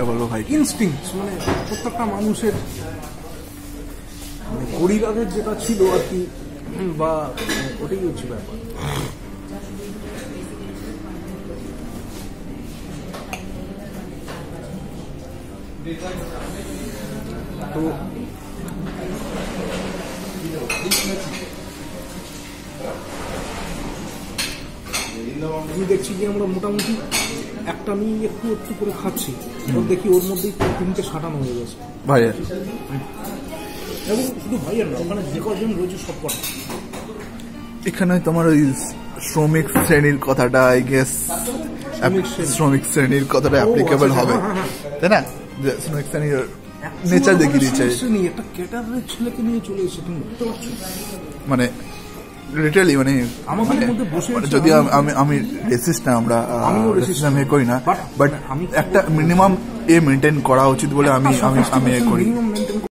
বলবো ভাই, ইনস্টিংক্ট, মানে প্রত্যেকটা মানুষের পরিবারের যেটা ছিল আর কি, বা ওটাই হচ্ছে ব্যাপার। তো আমি দেখছি যে আমরা মোটামুটি একটা নিয়ে একটু একটু করে খাচ্ছি, দেখি ওর মধ্যেই 3টে সাঁটানো হয়ে গেছে ভাই। এবং শুধু ভাইয়ের না, ওখানে যে কজন রয়েছে সব কটা। এখানে তোমার ওই শ্রমিক শ্রেণীর কথাটা আই গেস, শ্রমিক শ্রেণীর কথাটা অ্যাপ্লিকেবল হবে, তাই না? যে শ্রমিক শ্রেণীর নেচার দেখিয়ে দিচ্ছে। একটা ক্যাটারের ছেলেকে নিয়ে চলে এসে, তুমি বুঝতে পারছো? মানে লিটারালি, মানে আমাদের মধ্যে বসে, যদি আমি রেসিস্ট না, আমরা রেসিজম এ করি না, বাট একটা মিনিমাম এ মেনটেন করা উচিত বলে আমি করি।